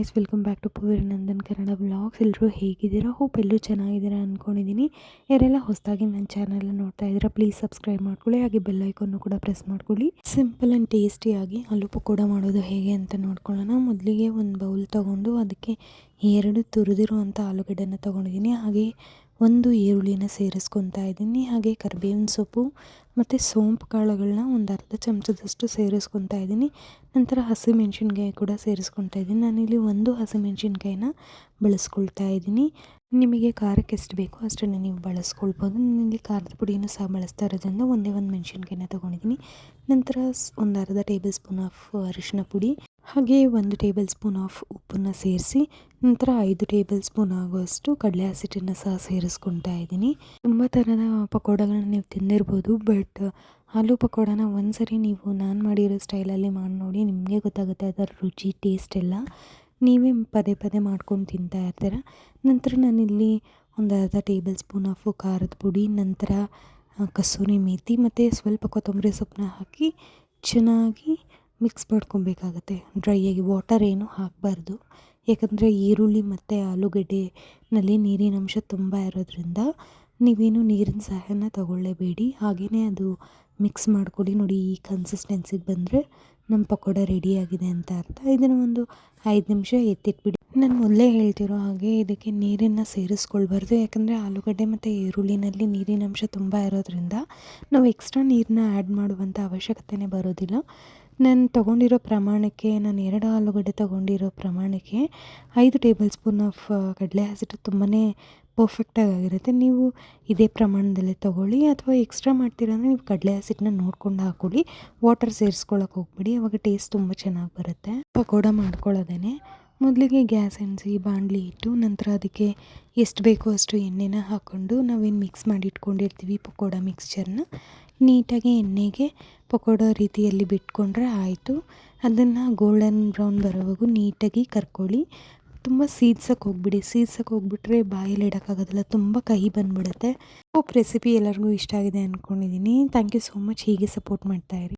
Guys, welcome back to poor Nandan Kannada vlogs. ಎಲ್ಲರೂ ಹೇಗಿದ್ದೀರಾ? Hope ಎಲ್ಲರೂ ಚೆನ್ನಾಗಿದ್ದೀರಾ ಅಂದ್ಕೊಂಡಿದ್ದೀನಿ. ಯಾರೆಲ್ಲ ಹೊಸದಾಗಿ ನನ್ನ ಚಾನಲ್ ನೋಡ್ತಾ ಇದ್ದೀರಾ, ಪ್ಲೀಸ್ ಸಬ್ಸ್ಕ್ರೈಬ್ ಮಾಡ್ಕೊಳ್ಳಿ, ಹಾಗೆ ಬೆಲ್ ಐಕಾನ್ನು ಕೂಡ ಪ್ರೆಸ್ ಮಾಡ್ಕೊಳ್ಳಿ. ಸಿಂಪಲ್ ಆ್ಯಂಡ್ ಟೇಸ್ಟಿಯಾಗಿ ಆಲೂ ಪಕೋಡ ಮಾಡೋದು ಹೇಗೆ ಅಂತ ನೋಡ್ಕೊಳ್ಳೋಣ. ಮೊದಲಿಗೆ ಒಂದು ಬೌಲ್ ತೊಗೊಂಡು ಅದಕ್ಕೆ 2 ತುರಿದಿರುವಂಥ ಆಲೂಗಡ್ಡೆನ ತೊಗೊಂಡಿದ್ದೀನಿ. ಹಾಗೆ 1 ಈರುಳ್ಳಿನ ಸೇರಿಸ್ಕೊತಾ ಇದ್ದೀನಿ. ಹಾಗೆ ಕರಿಬೇವಿನ ಸೊಪ್ಪು ಮತ್ತು ಸೋಂಪು ಕಾಳುಗಳನ್ನ ಒಂದು ಅರ್ಧ ಚಮಚದಷ್ಟು ಸೇರಿಸ್ಕೊತಾ ಇದ್ದೀನಿ. ನಂತರ ಹಸಿಮೆಣ್ಸಿನ್ಕಾಯಿ ಕೂಡ ಸೇರಿಸ್ಕೊತಾ ಇದ್ದೀನಿ. ನಾನಿಲ್ಲಿ 1 ಹಸಿಮೆಣ್ಸಿನ್ಕಾಯಿನ ಬಳಸ್ಕೊಳ್ತಾ ಇದ್ದೀನಿ. ನಿಮಗೆ ಖಾರಕ್ಕೆ ಎಷ್ಟು ಬೇಕೋ ಅಷ್ಟನ್ನು ನೀವು ಬಳಸ್ಕೊಳ್ಬೋದು. ನಾನಿಲ್ಲಿ ಖಾರದ ಪುಡಿಯನ್ನು ಸಹ ಬಳಸ್ತಾ ಇರೋದ್ರಿಂದ ಒಂದೇ ಒಂದು ಮೆಣಸಿನ್ಕಾಯಿನ ತೊಗೊಂಡಿದ್ದೀನಿ. ನಂತರ ಒಂದು ಅರ್ಧ ಟೇಬಲ್ ಸ್ಪೂನ್ ಆಫ್ ಅರಿಶಿನ ಪುಡಿ, ಹಾಗೆ 1 ಟೇಬಲ್ ಸ್ಪೂನ್ ಆಫ್ ಉಪ್ಪನ್ನು ಸೇರಿಸಿ, ನಂತರ 5 ಟೇಬಲ್ ಸ್ಪೂನ್ ಆಗುವಷ್ಟು ಕಡಲೆ ಹಸಿಟ್ಟನ್ನು ಸಹ ಸೇರಿಸ್ಕೊತಾ ಇದ್ದೀನಿ. ತುಂಬ ಥರದ ಪಕೋಡಗಳನ್ನ ನೀವು ತಿಂದಿರ್ಬೋದು, ಬಟ್ ಆಲೂ ಪಕೋಡನ ಒಂದ್ಸರಿ ನೀವು ನಾನು ಮಾಡಿರೋ ಸ್ಟೈಲಲ್ಲಿ ಮಾಡಿ ನೋಡಿ, ನಿಮಗೆ ಗೊತ್ತಾಗುತ್ತೆ ಅದರ ರುಚಿ, ಟೇಸ್ಟ್ ಎಲ್ಲ. ನೀವೇ ಪದೇ ಪದೇ ಮಾಡ್ಕೊಂಡು ತಿಂತಾ ಇರ್ತೀರ. ನಂತರ ನಾನಿಲ್ಲಿ ಒಂದು ಅರ್ಧ ಟೇಬಲ್ ಸ್ಪೂನ್ ಆಫ್ ಖಾರದ ಪುಡಿ, ನಂತರ ಕಸೂರಿ ಮೇಥಿ ಮತ್ತು ಸ್ವಲ್ಪ ಕೊತ್ತಂಬರಿ ಸೊಪ್ಪನ್ನ ಹಾಕಿ ಚೆನ್ನಾಗಿ ಮಿಕ್ಸ್ ಮಾಡ್ಕೊಬೇಕಾಗತ್ತೆ. ಡ್ರೈಯಾಗಿ, ವಾಟರ್ ಏನು ಹಾಕಬಾರ್ದು, ಯಾಕಂದರೆ ಈರುಳ್ಳಿ ಮತ್ತು ಆಲೂಗಡ್ಡೆನಲ್ಲಿ ನೀರಿನ ಅಂಶ ತುಂಬ ಇರೋದ್ರಿಂದ ನೀವೇನು ನೀರಿನ ಸಹಾಯನ ತಗೊಳ್ಳೇಬೇಡಿ. ಹಾಗೆಯೇ ಅದು ಮಿಕ್ಸ್ ಮಾಡ್ಕೊಳ್ಳಿ. ನೋಡಿ, ಈ ಕನ್ಸಿಸ್ಟೆನ್ಸಿಗೆ ಬಂದರೆ ನಮ್ಮ ಪಕೋಡ ರೆಡಿಯಾಗಿದೆ ಅಂತ ಅರ್ಥ. ಇದನ್ನು ಒಂದು 5 ನಿಮಿಷ ಎತ್ತಿಟ್ಬಿಡಿ. ನಾನು ಮೊದಲೇ ಹೇಳ್ತಿರೋ ಹಾಗೆ ಇದಕ್ಕೆ ನೀರನ್ನು ಸೇರಿಸ್ಕೊಳ್ಬಾರ್ದು, ಯಾಕಂದರೆ ಆಲೂಗಡ್ಡೆ ಮತ್ತು ಈರುಳ್ಳಿನಲ್ಲಿ ನೀರಿನ ಅಂಶ ತುಂಬ ಇರೋದ್ರಿಂದ ನಾವು ಎಕ್ಸ್ಟ್ರಾ ನೀರನ್ನ ಆ್ಯಡ್ ಮಾಡುವಂಥ ಅವಶ್ಯಕತೆಯೇ ಬರೋದಿಲ್ಲ. ನಾನು ತೊಗೊಂಡಿರೋ ಪ್ರಮಾಣಕ್ಕೆ, ನಾನು 2 ಆಲೂಗಡ್ಡೆ ತೊಗೊಂಡಿರೋ ಪ್ರಮಾಣಕ್ಕೆ 5 ಟೇಬಲ್ ಸ್ಪೂನ್ ಆಫ್ ಕಡಲೆ ಹಸಿಟ್ಟು ತುಂಬಾ ಪರ್ಫೆಕ್ಟಾಗಿರುತ್ತೆ. ನೀವು ಇದೇ ಪ್ರಮಾಣದಲ್ಲೇ ತೊಗೊಳ್ಳಿ, ಅಥವಾ ಎಕ್ಸ್ಟ್ರಾ ಮಾಡ್ತೀರಾ ಅಂದರೆ ನೀವು ಕಡಲೆ ಹಸಿಟ್ಟನ್ನ ನೋಡ್ಕೊಂಡು ಹಾಕ್ಕೊಳ್ಳಿ. ವಾಟರ್ ಸೇರಿಸ್ಕೊಳ್ಳೋಕೆ ಹೋಗ್ಬೇಡಿ, ಆವಾಗ ಟೇಸ್ಟ್ ತುಂಬ ಚೆನ್ನಾಗಿ ಬರುತ್ತೆ. ಪಕೋಡ ಮಾಡ್ಕೊಳ್ಳೋದೇ ಮೊದಲಿಗೆ ಗ್ಯಾಸ್ ಅಂಟಿಸಿ ಬಾಣಲಿ ಇಟ್ಟು, ನಂತರ ಅದಕ್ಕೆ ಎಷ್ಟು ಬೇಕೋ ಅಷ್ಟು ಎಣ್ಣೆನ ಹಾಕ್ಕೊಂಡು ನಾವೇನು ಮಿಕ್ಸ್ ಮಾಡಿ ಇಟ್ಕೊಂಡಿರ್ತೀವಿ ಪಕೋಡ ಮಿಕ್ಸ್ಚರ್ನ ನೀಟಾಗಿ ಎಣ್ಣೆಗೆ ಪಕೋಡ ರೀತಿಯಲ್ಲಿ ಬಿಟ್ಕೊಂಡ್ರೆ ಆಯಿತು. ಅದನ್ನು ಗೋಲ್ಡನ್ ಬ್ರೌನ್ ಬರೋವರೆಗೂ ನೀಟಾಗಿ ಕರ್ಕೊಳ್ಳಿ. ತುಂಬ ಸೀದ್ಸೋಕ್ಕೆ ಹೋಗ್ಬಿಟ್ರೆ ಬಾಯಲ್ಲಿ ಇಡೋಕ್ಕಾಗೋದಿಲ್ಲ, ತುಂಬ ಕಹಿ ಬಂದುಬಿಡುತ್ತೆ. ಹೋಪ್ ರೆಸಿಪಿ ಎಲ್ಲರಿಗೂ ಇಷ್ಟ ಆಗಿದೆ ಅಂದ್ಕೊಂಡಿದ್ದೀನಿ. Thank you so much. ಹೀಗೆ ಸಪೋರ್ಟ್ ಮಾಡ್ತಾಯಿರಿ.